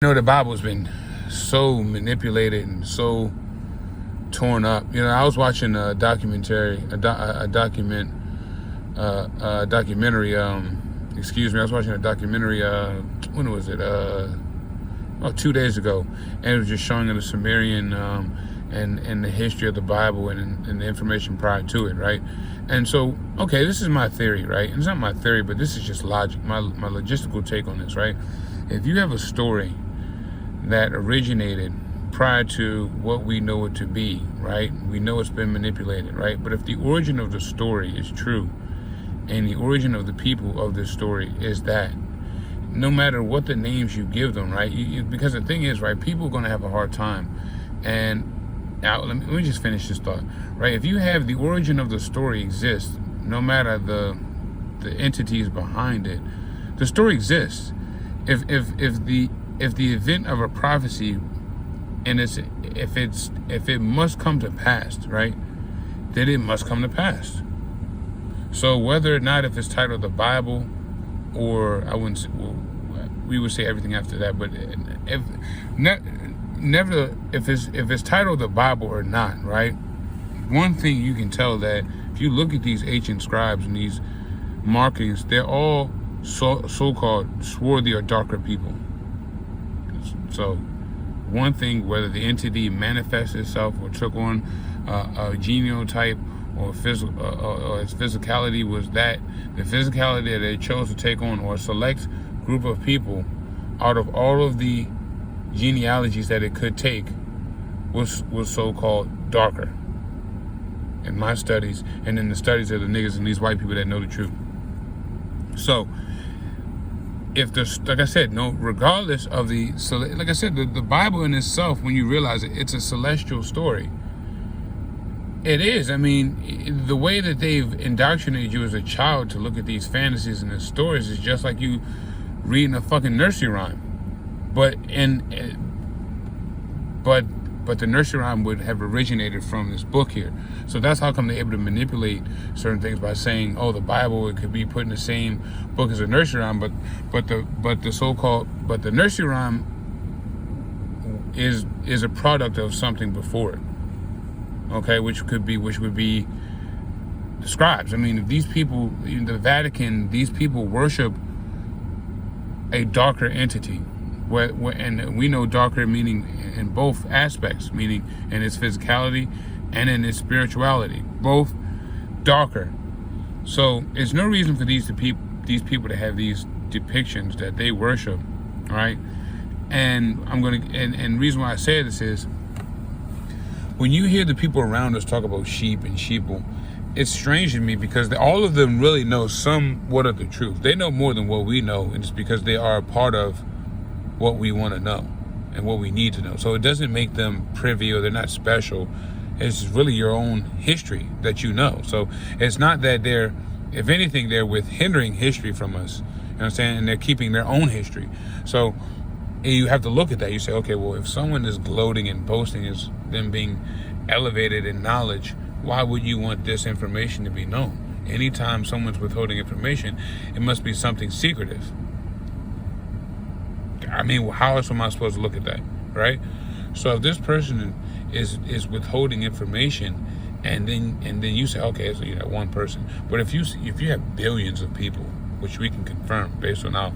The Bible's been so manipulated and so torn up. I was watching a documentary. Excuse me. I was watching a documentary. When was it? 2 days ago, and it was just showing the Sumerian and the history of the Bible and the information prior to it, right? And so, okay, this is my theory, right? And it's not my theory, but this is just logic. My logistical take on this, right? If you have a story that originated prior to what we know it to be, right? We know it's been manipulated, right? But if the origin of the story is true, and the origin of the people of this story is that, no matter what the names you give them, right? Because the thing is, right, people are going to have a hard time. And now, let me just finish this thought, right? If you have the origin of the story exists, no matter the entities behind it, the story exists. If the event of a prophecy, and if it must come to pass, right, then it must come to pass. So whether or not if it's titled the Bible, or we would say everything after that, but if it's titled the Bible or not, right? One thing you can tell that if you look at these ancient scribes and these markings, they're all so-called swarthy or darker people. So one thing, whether the entity manifests itself or took on a genotype or its physicality was that the physicality that they chose to take on, or a select group of people out of all of the genealogies that it could take was so-called darker in my studies and in the studies of the niggas and these white people that know the truth. So like I said, regardless of like I said, the Bible in itself, when you realize it's a celestial story. It is. I mean, the way that they've indoctrinated you as a child to look at these fantasies and these stories is just like you reading a fucking nursery rhyme. But the nursery rhyme would have originated from this book here. So that's how come they're able to manipulate certain things by saying, oh, the Bible, it could be put in the same book as a nursery rhyme, but the nursery rhyme is a product of something before it. Okay, which would be the scribes. I mean, these people in the Vatican, these people worship a darker entity. And we know darker meaning in both aspects, meaning in its physicality and in its spirituality, both darker. So it's no reason for these people to have these depictions that they worship, right? And and reason why I say this is, when you hear the people around us talk about sheep and sheeple, it's strange to me because all of them really know somewhat of the truth. They know more than what we know, and it's because they are a part of what we want to know and what we need to know. So it doesn't make them privy or they're not special. It's really your own history that you know. So it's not that if anything, they're hindering history from us. You know what I'm saying? And they're keeping their own history. So you have to look at that. You say, okay, well, if someone is gloating and boasting as them being elevated in knowledge, why would you want this information to be known? Anytime someone's withholding information, it must be something secretive. I mean, how else am I supposed to look at that, right? So if this person is withholding information, and then you say, okay, so one person. But if you have billions of people, which we can confirm based on our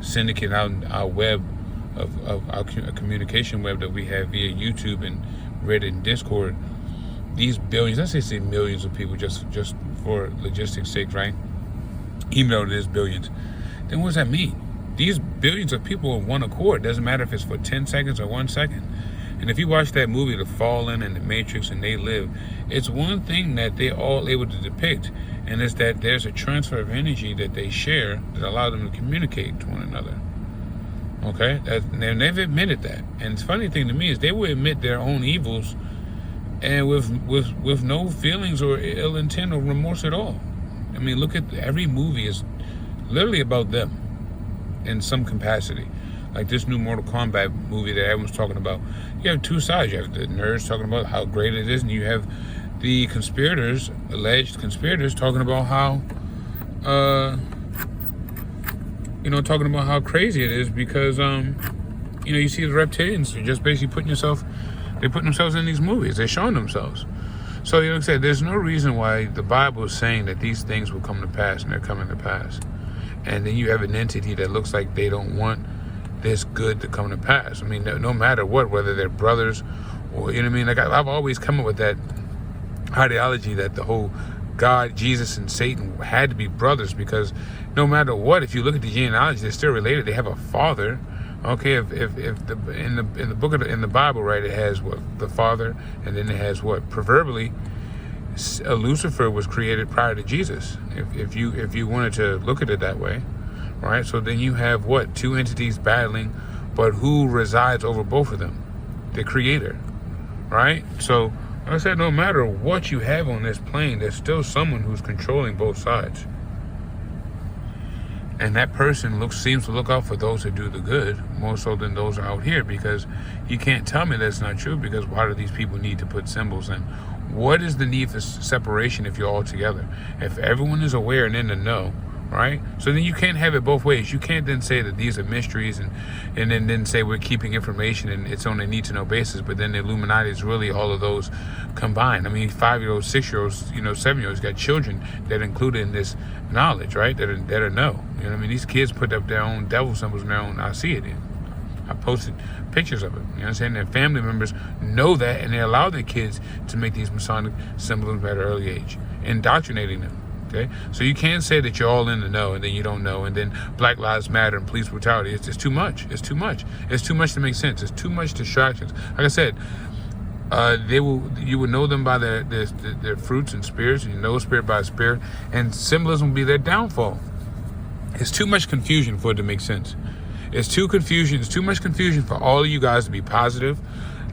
syndicate, our web of our communication web that we have via YouTube and Reddit and Discord, these billions, let's say millions of people, just for logistics' sake, right? Even though it is billions, then what does that mean? These billions of people are one accord. Doesn't matter if it's for 10 seconds or 1 second. And if you watch that movie, The Fallen and The Matrix and They Live, it's one thing that they're all able to depict, and it's that there's a transfer of energy that they share that allows them to communicate to one another. Okay? And they've admitted that. And the funny thing to me is they will admit their own evils and with no feelings or ill intent or remorse at all. I mean, look at every movie is literally about them in some capacity. Like this new Mortal Kombat movie that everyone's talking about. You have two sides. You have the nerds talking about how great it is, and you have the conspirators, alleged conspirators, talking about how talking about how crazy it is because you see the reptilians are just basically they're putting themselves in these movies. They're showing themselves. So, like I said, there's no reason why the Bible is saying that these things will come to pass, and they're coming to pass. And then you have an entity that looks like they don't want this good to come to pass. I mean, no matter what, whether they're brothers or, you know what I mean? Like, I've always come up with that ideology that the whole God, Jesus, and Satan had to be brothers, because no matter what, if you look at the genealogy, they're still related. They have a father. Okay, if in the Bible, right, it has what, the Father, and then it has what, proverbially, Lucifer was created prior to Jesus. If you wanted to look at it that way, right? So then you have what, two entities battling, but who resides over both of them? The Creator, right? So like I said, no matter what you have on this plane, there's still someone who's controlling both sides. And that person seems to look out for those that do the good more so than those out here, because you can't tell me that's not true, because why do these people need to put symbols in? What is the need for separation if you're all together? If everyone is aware and in the know, right? So then you can't have it both ways. You can't then say that these are mysteries and then say we're keeping information and it's on a need-to-know basis, but then the Illuminati is really all of those combined. I mean, 5-year-olds, 6-year-olds, 7-year-olds got children that are included in this knowledge, right? That are know. You know what I mean? These kids put up their own devil symbols and their own, I see it. I posted pictures of it. You know what I'm saying? Their family members know that, and they allow their kids to make these Masonic symbols at an early age, indoctrinating them. Okay, so you can't say that you're all in the know and then you don't know, and then Black Lives Matter and police brutality. It's too much. It's too much. It's too much to make sense. It's too much distractions. Like I said, you will know them by their fruits and spirits, and you know spirit by spirit, and symbolism will be their downfall. It's too much confusion for it to make sense. It's too much confusion for all of you guys to be positive,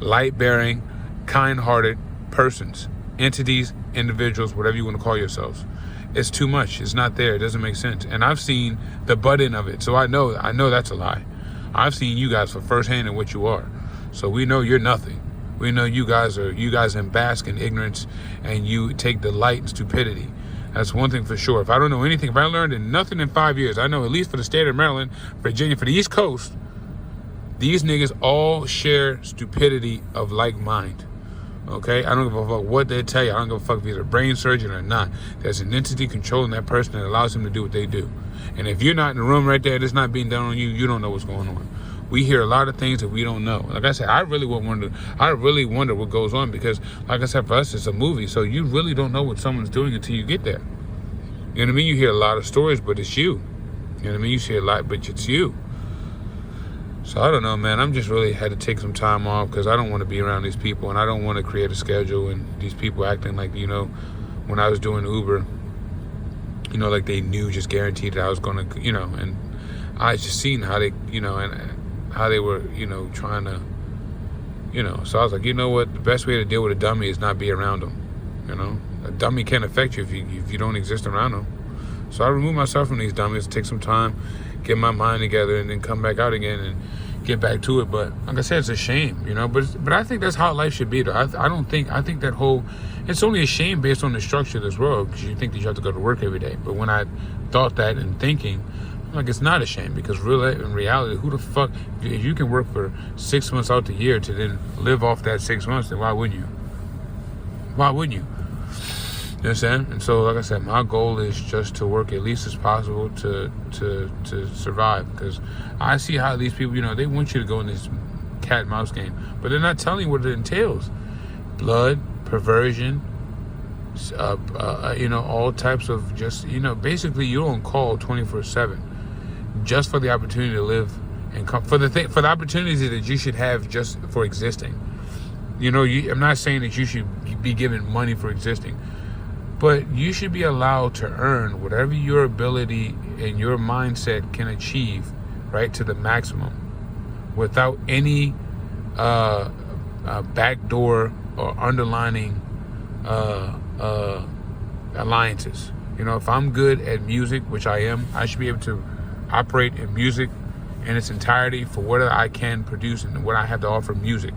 light-bearing, kind-hearted persons, entities, individuals, whatever you want to call yourselves. It's too much. It's not there. It doesn't make sense. And I've seen the butt end of it, so I know that's a lie. I've seen you guys for firsthand in what you are. So we know you're nothing. We know you guys bask in ignorance, and you take delight in stupidity. That's one thing for sure. If I don't know anything, if I learned nothing in 5 years, I know at least for the state of Maryland, Virginia, for the East Coast, these niggas all share stupidity of like mind. Okay? I don't give a fuck what they tell you. I don't give a fuck if he's a brain surgeon or not. There's an entity controlling that person that allows him to do what they do. And if you're not in the room right there, it's not being done on you, you don't know what's going on. We hear a lot of things that we don't know. Like I said, I really wonder what goes on, because, like I said, for us, it's a movie, so you really don't know what someone's doing until you get there. You know what I mean? You hear a lot of stories, but it's you. You know what I mean? You see a lot, but it's you. So I don't know, man. I'm just really had to take some time off, because I don't want to be around these people, and I don't want to create a schedule and these people acting like, when I was doing Uber, like they knew, just guaranteed that I was going to, and I just seen how they, and how they were, trying to, so I was like, you know what, the best way to deal with a dummy is not be around them. A dummy can't affect you if you don't exist around them. So I removed myself from these dummies, take some time, get my mind together, and then come back out again and get back to it. But like I said, it's a shame, but I think that's how life should be, though. I think that whole, it's only a shame based on the structure of this world, because you think that you have to go to work every day. But when I thought that and thinking, like, it's not a shame, because in reality, who the fuck, if you can work for 6 months out the year to then live off that 6 months, then why wouldn't you? Why wouldn't you? You know what I'm saying? And so, like I said, my goal is just to work at least as possible to survive, because I see how these people, they want you to go in this cat and mouse game, but they're not telling you what it entails. Blood, perversion, all types of just, basically you're on call 24/7. Just for the opportunity to live and for the opportunities that you should have just for existing. I'm not saying that you should be given money for existing, but you should be allowed to earn whatever your ability and your mindset can achieve, right, to the maximum, without any backdoor or underlining alliances. If I'm good at music, which I am, I should be able to operate in music in its entirety for what I can produce and what I have to offer music.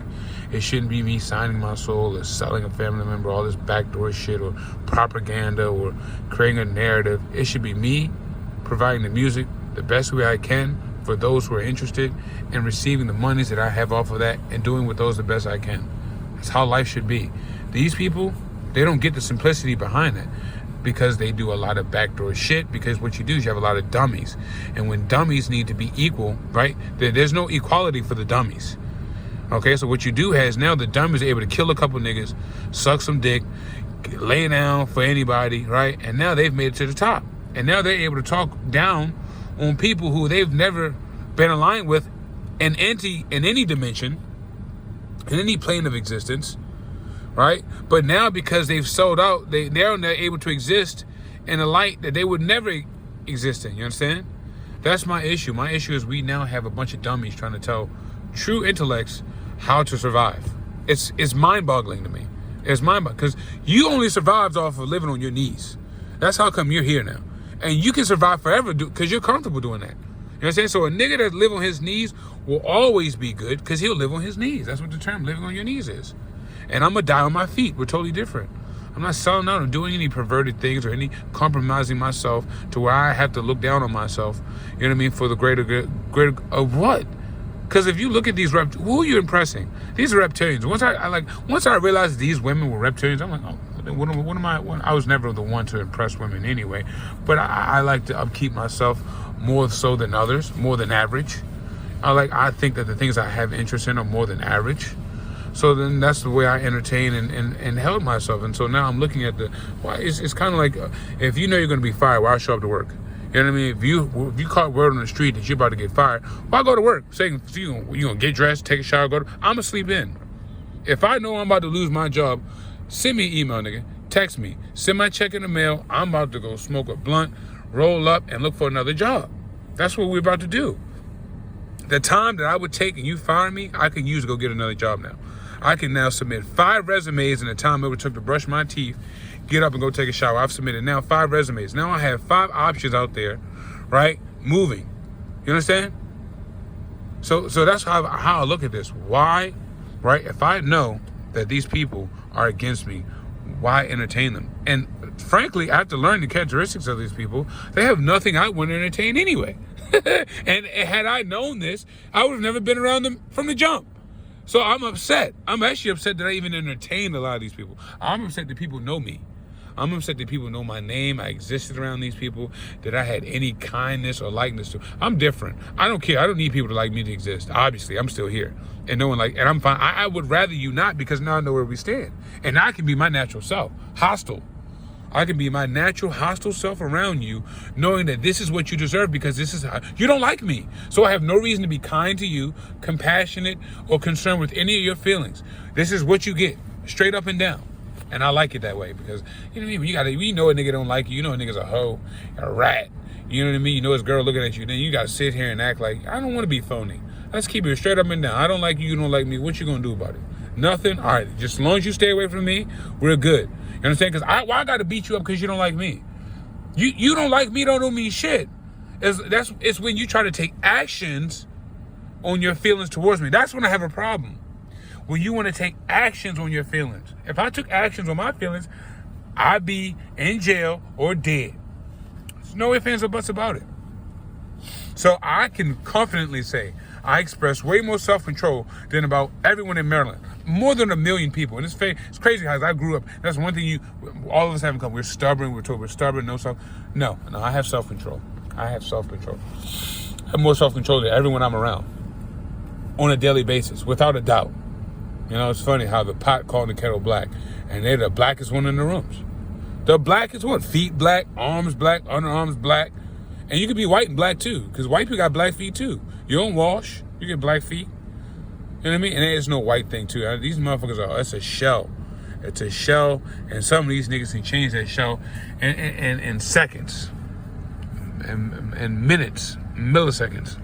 It shouldn't be me signing my soul or selling a family member, all this backdoor shit or propaganda or creating a narrative. It should be me providing the music the best way I can, for those who are interested in receiving the monies that I have off of that and doing with those the best I can. That's how life should be. These people, they don't get the simplicity behind it because they do a lot of backdoor shit, because what you do is you have a lot of dummies. And when dummies need to be equal, right, there's no equality for the dummies. Okay, so what you do is now the dummies are able to kill a couple niggas, suck some dick, lay down for anybody, right? And now they've made it to the top. And now they're able to talk down on people who they've never been aligned with in any dimension, in any plane of existence, right? But now because they've sold out, they're now able to exist in a light that they would never exist in. You understand? That's my issue. My issue is we now have a bunch of dummies trying to tell true intellects how to survive. It's mind-boggling to me. It's mind-boggling because you only survived off of living on your knees. That's how come you're here now. And you can survive forever because you're comfortable doing that. You know what I'm saying? So a nigga that live on his knees will always be good because he'll live on his knees. That's what the term living on your knees is. And I'm going to die on my feet. We're totally different. I'm not selling out or doing any perverted things or any compromising myself to where I have to look down on myself. You know what I mean? For the greater good of what? Because if you look at these who are you impressing? These are reptilians. Once I realized these women were reptilians, I'm like, oh, what am I? I was never the one to impress women anyway. But I like to upkeep myself more so than others, more than average. I think that the things I have interest in are more than average. So then that's the way I entertain and held myself. And so now I'm looking at it's kind of like if you know you're going to be fired, why show up to work? You know what I mean? If you caught word on the street that you're about to get fired, why go to work? Saying you gonna get dressed, take a shower, I'm gonna sleep in. If I know I'm about to lose my job, send me an email, nigga. Text me. Send my check in the mail. I'm about to go smoke a blunt, roll up, and look for another job. That's what we're about to do. The time that I would take and you fire me, I can use to go get another job now. I can now submit 5 resumes in the time it would took to brush my teeth, get up and go take a shower. I've submitted now 5 resumes. Now I have 5 options out there, right? Moving. You understand? So that's how I look at this. Why, right? If I know that these people are against me, why entertain them? And frankly, after learning the characteristics of these people, they have nothing I want to entertain anyway. And had I known this, I would have never been around them from the jump. So I'm upset. I'm actually upset that I even entertained a lot of these people. I'm upset that people know me. I'm upset that people know my name. I existed around these people, that I had any kindness or likeness to. I'm different. I don't care. I don't need people to like me to exist. Obviously, I'm still here. And no one and I'm fine. I would rather you not, because now I know where we stand. And I can be my natural self, hostile. I can be my natural hostile self around you, knowing that this is what you deserve because this is how you don't like me. So I have no reason to be kind to you, compassionate, or concerned with any of your feelings. This is what you get, straight up and down. And I like it that way because, you know what I mean? You know a nigga don't like you. You know a nigga's a hoe, a rat. You know what I mean? You know his girl looking at you. Then you got to sit here and act like, I don't want to be phony. Let's keep it straight up and down. I don't like you. You don't like me. What you going to do about it? Nothing? All right. Just as long as you stay away from me, we're good. You understand? Because why I got to beat you up because you don't like me? You don't like me, don't mean shit. It's when you try to take actions on your feelings towards me. That's when I have a problem. When you want to take actions on your feelings. If I took actions on my feelings, I'd be in jail or dead. There's no ifs, ands, or buts about it. So I can confidently say I express way more self-control than about everyone in Maryland. More than 1 million people. And it's crazy how I grew up. That's one thing all of us have in common. We're stubborn. We're told we're stubborn. No, I have self-control. I have more self-control than everyone I'm around on a daily basis, without a doubt. You know, it's funny how the pot called the kettle black, and they're the blackest one in the rooms. The blackest one. Feet black, arms black, underarms black. And you could be white and black too, because white people got black feet too. You don't wash, you get black feet. You know what I mean? And there's no white thing too. These motherfuckers it's a shell. It's a shell, and some of these niggas can change that shell in seconds, and minutes, milliseconds.